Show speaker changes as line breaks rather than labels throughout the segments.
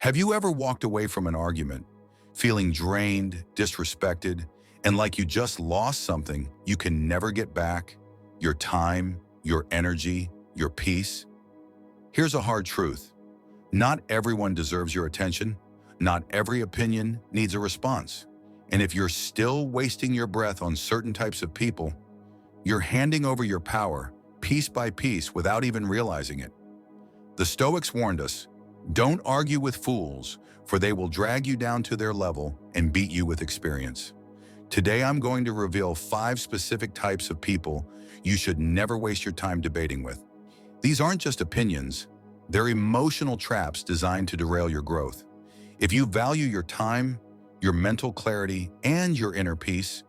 Have you ever walked away from an argument, feeling drained, disrespected, and like you just lost something you can never get back? Your time, your energy, your peace? Here's a hard truth. Not everyone deserves your attention. Not every opinion needs a response. And if you're still wasting your breath on certain types of people, you're handing over your power piece by piece without even realizing it. The Stoics warned us, don't argue with fools, for they will drag you down to their level and beat you with experience. Today, I'm going to reveal 5 specific types of people you should never waste your time debating with. These aren't just opinions, they're emotional traps designed to derail your growth. If you value your time, your mental clarity, and your inner peace,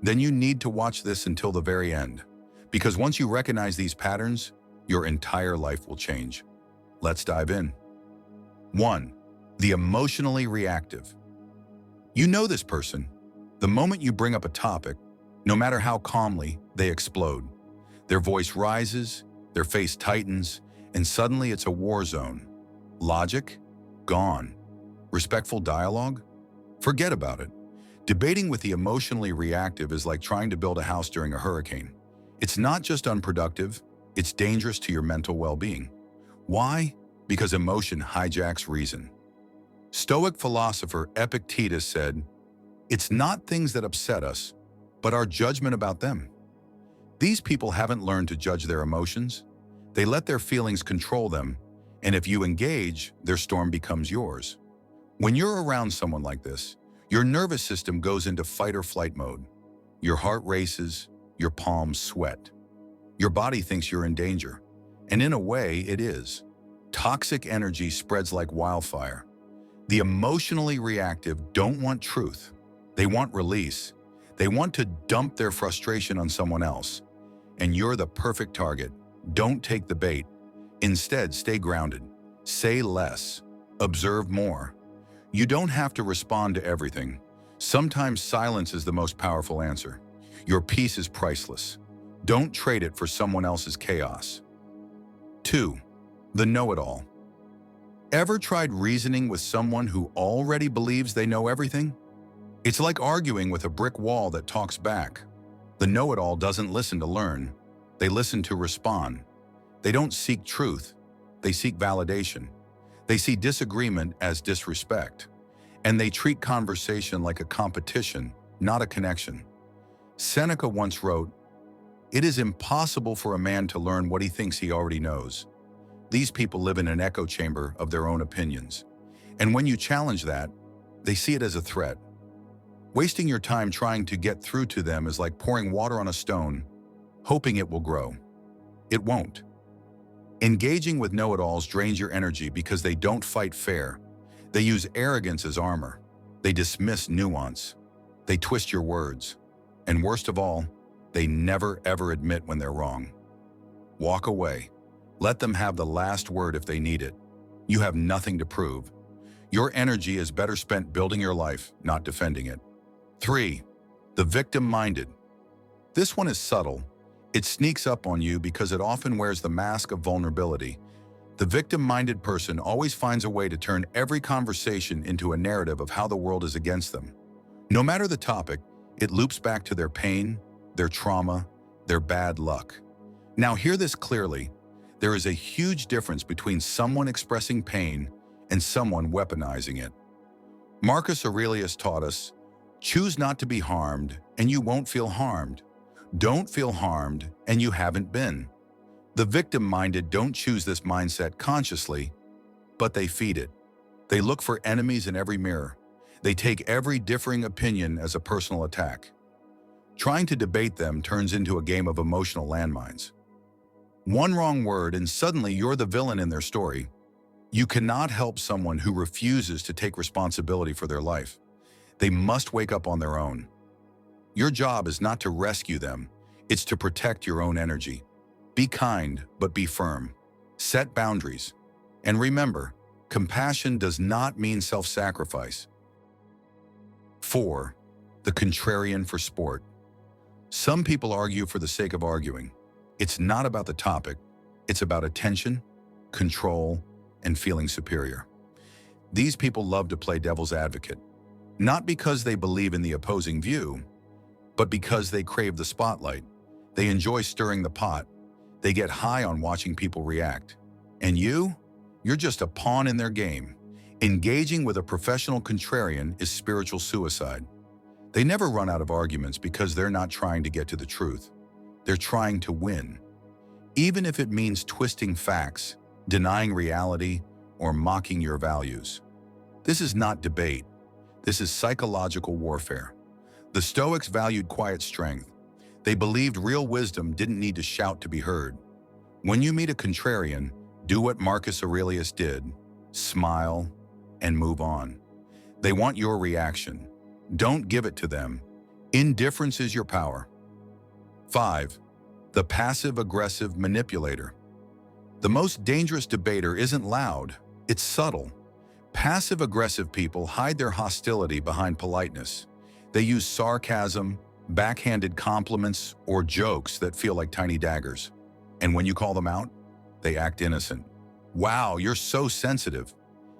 then you need to watch this until the very end. Because once you recognize these patterns, your entire life will change. Let's dive in. 1. The emotionally reactive. You know this person. The moment you bring up a topic, no matter how calmly, they explode. Their voice rises, their face tightens, and suddenly it's a war zone. Logic? Gone. Respectful dialogue? Forget about it. Debating with the emotionally reactive is like trying to build a house during a hurricane. It's not just unproductive, it's dangerous to your mental well-being. Why? Because emotion hijacks reason. Stoic philosopher Epictetus said, "It's not things that upset us, but our judgment about them." These people haven't learned to judge their emotions. They let their feelings control them, and if you engage, their storm becomes yours. When you're around someone like this, your nervous system goes into fight or flight mode. Your heart races, your palms sweat. Your body thinks you're in danger, and in a way, it is. Toxic energy spreads like wildfire. The emotionally reactive don't want truth. They want release. They want to dump their frustration on someone else. And you're the perfect target. Don't take the bait. Instead, stay grounded. Say less. Observe more. You don't have to respond to everything. Sometimes silence is the most powerful answer. Your peace is priceless. Don't trade it for someone else's chaos. 2. The know-it-all. Ever tried reasoning with someone who already believes they know everything? It's like arguing with a brick wall that talks back. The know-it-all doesn't listen to learn. They listen to respond. They don't seek truth. They seek validation. They see disagreement as disrespect. And they treat conversation like a competition, not a connection. Seneca once wrote, "It is impossible for a man to learn what he thinks he already knows." These people live in an echo chamber of their own opinions. And when you challenge that, they see it as a threat. Wasting your time trying to get through to them is like pouring water on a stone, hoping it will grow. It won't. Engaging with know-it-alls drains your energy because they don't fight fair. They use arrogance as armor. They dismiss nuance. They twist your words. And worst of all, they never ever admit when they're wrong. Walk away. Let them have the last word if they need it. You have nothing to prove. Your energy is better spent building your life, not defending it. 3. The victim-minded. This one is subtle. It sneaks up on you because it often wears the mask of vulnerability. The victim-minded person always finds a way to turn every conversation into a narrative of how the world is against them. No matter the topic, it loops back to their pain, their trauma, their bad luck. Now hear this clearly. There is a huge difference between someone expressing pain and someone weaponizing it. Marcus Aurelius taught us, choose not to be harmed and you won't feel harmed. Don't feel harmed and you haven't been. The victim-minded don't choose this mindset consciously, but they feed it. They look for enemies in every mirror. They take every differing opinion as a personal attack. Trying to debate them turns into a game of emotional landmines. One wrong word and suddenly you're the villain in their story. You cannot help someone who refuses to take responsibility for their life. They must wake up on their own. Your job is not to rescue them, it's to protect your own energy. Be kind, but be firm. Set boundaries. And remember, compassion does not mean self-sacrifice. 4. The contrarian for sport. Some people argue for the sake of arguing. It's not about the topic, it's about attention, control, and feeling superior. These people love to play devil's advocate, not because they believe in the opposing view, but because they crave the spotlight. They enjoy stirring the pot. They get high on watching people react. And you're just a pawn in their game. Engaging with a professional contrarian is spiritual suicide. They never run out of arguments because they're not trying to get to the truth. They're trying to win. Even if it means twisting facts, denying reality, or mocking your values. This is not debate. This is psychological warfare. The Stoics valued quiet strength. They believed real wisdom didn't need to shout to be heard. When you meet a contrarian, do what Marcus Aurelius did. Smile and move on. They want your reaction. Don't give it to them. Indifference is your power. 5. The passive-aggressive manipulator. The most dangerous debater isn't loud, it's subtle. Passive-aggressive people hide their hostility behind politeness. They use sarcasm, backhanded compliments, or jokes that feel like tiny daggers. And when you call them out, they act innocent. Wow, you're so sensitive.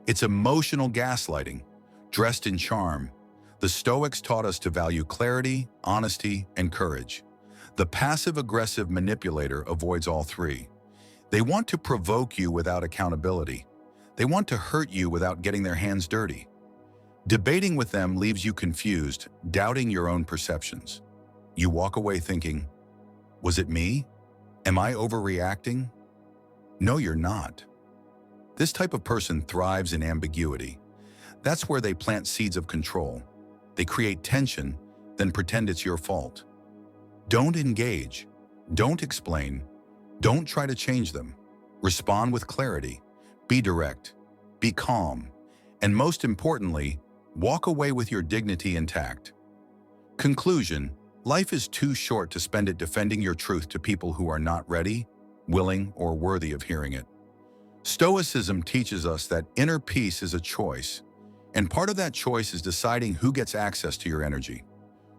It's emotional gaslighting, dressed in charm. The Stoics taught us to value clarity, honesty, and courage. The passive-aggressive manipulator avoids all three. They want to provoke you without accountability. They want to hurt you without getting their hands dirty. Debating with them leaves you confused, doubting your own perceptions. You walk away thinking, was it me? Am I overreacting? No, you're not. This type of person thrives in ambiguity. That's where they plant seeds of control. They create tension, then pretend it's your fault. Don't engage. Don't explain. Don't try to change them. Respond with clarity. Be direct. Be calm. And most importantly, walk away with your dignity intact. Conclusion: life is too short to spend it defending your truth to people who are not ready, willing, or worthy of hearing it. Stoicism teaches us that inner peace is a choice, and part of that choice is deciding who gets access to your energy.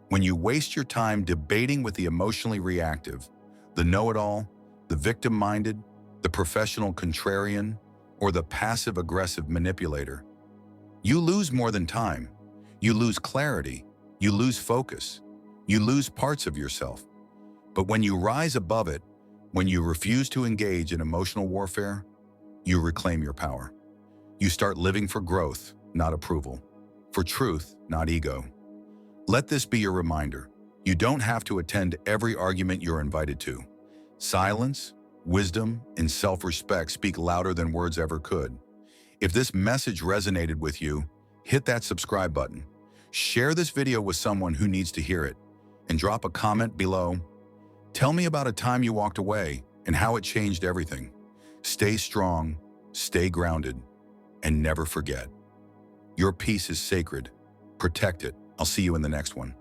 When you waste your time debating with the emotionally reactive, the know-it-all, the victim-minded, the professional contrarian, or the passive-aggressive manipulator, you lose more than time. You lose clarity. You lose focus. You lose parts of yourself. But when you rise above it, when you refuse to engage in emotional warfare, you reclaim your power. You start living for growth, not approval. For truth, not ego. Let this be your reminder. You don't have to attend every argument you're invited to. Silence, wisdom, and self-respect speak louder than words ever could. If this message resonated with you, hit that subscribe button. Share this video with someone who needs to hear it, and drop a comment below. Tell me about a time you walked away and how it changed everything. Stay strong, stay grounded, and never forget. Your peace is sacred. Protect it. I'll see you in the next one.